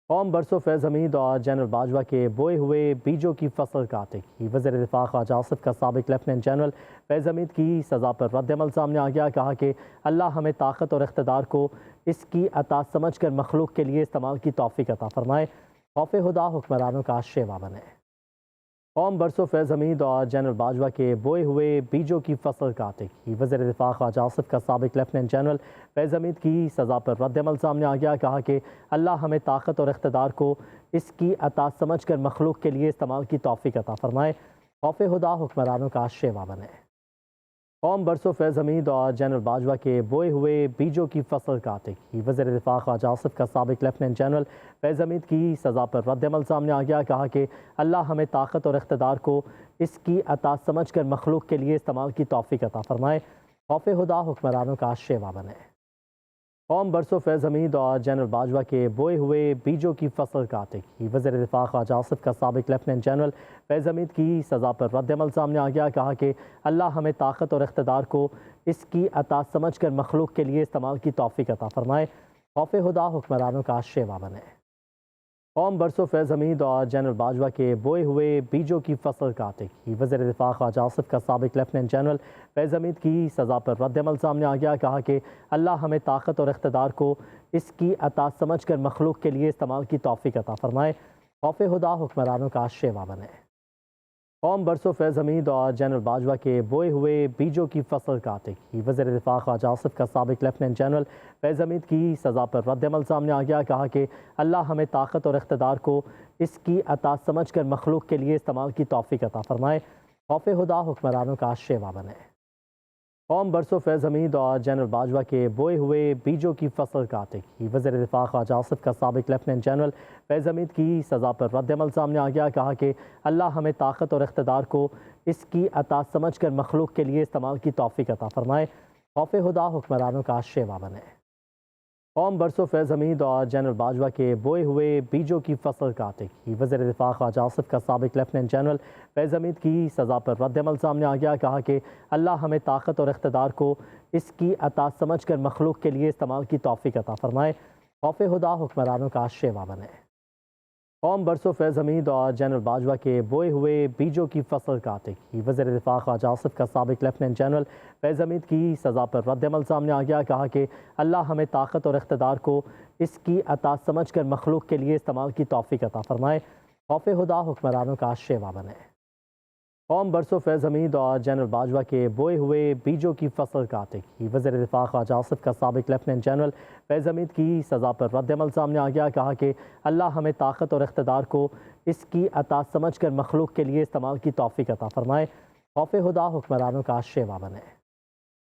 قوم برسوں فیض حمید اور جنرل باجوہ کے بوئے ہوئے بیجوں کی فصل کاٹے گی۔ وزیر دفاع خواجہ آصف کا سابق لیفٹیننٹ جنرل فیض حمید کی سزا پر رد عمل سامنے آ گیا۔ کہا کہ اللہ ہمیں طاقت اور اقتدار کو اس کی عطا سمجھ کر مخلوق کے لیے استعمال کی توفیق عطا فرمائے، خوف خدا حکمرانوں کا شیوا بنے۔ قوم برسوں فیض حمید اور جنرل باجوہ کے بوئے ہوئے بیجوں کی فصل کاٹے گی۔ وزیر دفاع خواجہ آصف کا سابق لیفٹیننٹ جنرل فیض حمید کی سزا پر رد عمل سامنے آ گیا۔ کہا کہ اللہ ہمیں طاقت اور اقتدار کو اس کی عطا سمجھ کر مخلوق کے لیے استعمال کی توفیق عطا فرمائے، خوف خدا حکمرانوں کا شیوا بنے۔ قوم برسوں فیض حمید اور جنرل باجوہ کے بوئے ہوئے بیجوں کی فصل کاٹے گی۔ وزیر دفاع خواجہ آصف کا سابق لیفٹیننٹ جنرل فیض حمید کی سزا پر رد عمل سامنے آ گیا۔ کہا کہ اللہ ہمیں طاقت اور اقتدار کو اس کی عطا سمجھ کر مخلوق کے لیے استعمال کی توفیق عطا فرمائے، خوف خدا حکمرانوں کا شیوا بنے۔ قوم برسوں فیض حمید اور جنرل باجوہ کے بوئے ہوئے بیجوں کی فصل کاٹے گی۔ وزیر دفاع خواجہ آصف کا سابق لیفٹیننٹ جنرل فیض حمید کی سزا پر رد عمل سامنے آ گیا۔ کہا کہ اللہ ہمیں طاقت اور اقتدار کو اس کی عطا سمجھ کر مخلوق کے لیے استعمال کی توفیق عطا فرمائے، خوف خدا حکمرانوں کا شیوا بنے۔ قوم برسوں فیض حمید اور جنرل باجوہ کے بوئے ہوئے بیجوں کی فصل کاٹے گی۔ وزیر دفاع خواجہ آصف کا سابق لیفٹیننٹ جنرل فیض حمید کی سزا پر رد عمل سامنے آ گیا۔ کہا کہ اللہ ہمیں طاقت اور اقتدار کو اس کی عطا سمجھ کر مخلوق کے لیے استعمال کی توفیق عطا فرمائے، خوف خدا حکمرانوں کا شیوا بنے۔ قوم برسوں فیض حمید اور جنرل باجوہ کے بوئے ہوئے بیجوں کی فصل کاٹے گی۔ وزیر دفاع خواجہ آصف کا سابق لیفٹیننٹ جنرل فیض حمید کی سزا پر رد عمل سامنے آ گیا۔ کہا کہ اللہ ہمیں طاقت اور اقتدار کو اس کی عطا سمجھ کر مخلوق کے لیے استعمال کی توفیق عطا فرمائے، خوف خدا حکمرانوں کا شیوا بنے۔ قوم برسوں فیض حمید اور جنرل باجوہ کے بوئے ہوئے بیجوں کی فصل کاٹے گی۔ وزیر دفاع خواجہ آصف کا سابق لیفٹیننٹ جنرل فیض حمید کی سزا پر رد عمل سامنے آ گیا۔ کہا کہ اللہ ہمیں طاقت اور اقتدار کو اس کی عطا سمجھ کر مخلوق کے لیے استعمال کی توفیق عطا فرمائے، خوف خدا حکمرانوں کا شیوا بنے۔ قوم برسوں فیض حمید اور جنرل باجوہ کے بوئے ہوئے بیجوں کی فصل کاٹے گی۔ وزیر دفاع خواجہ آصف کا سابق لیفٹیننٹ جنرل فیض حمید کی سزا پر رد عمل سامنے آ گیا۔ کہا کہ اللہ ہمیں طاقت اور اقتدار کو اس کی عطا سمجھ کر مخلوق کے لیے استعمال کی توفیق عطا فرمائے، خوف خدا حکمرانوں کا شیوا بنے۔ قوم برسوں فیض حمید اور جنرل باجوہ کے بوئے ہوئے بیجوں کی فصل کاٹے گی۔ وزیر دفاع خواجہ آصف کا سابق لیفٹیننٹ جنرل فیض حمید کی سزا پر رد عمل سامنے آ گیا۔ کہا کہ اللہ ہمیں طاقت اور اقتدار کو اس کی عطا سمجھ کر مخلوق کے لیے استعمال کی توفیق عطا فرمائے، خوف خدا حکمرانوں کا شیوا بنے۔ قوم برسوں فیض حمید اور جنرل باجوہ کے بوئے ہوئے بیجوں کی فصل کاٹے گی۔ وزیر دفاع خواجہ آصف کا سابق لیفٹیننٹ جنرل فیض حمید کی سزا پر رد عمل سامنے آ گیا۔ کہا کہ اللہ ہمیں طاقت اور اقتدار کو اس کی عطا سمجھ کر مخلوق کے لیے استعمال کی توفیق عطا فرمائے، خوف خدا حکمرانوں کا شیوا بنے۔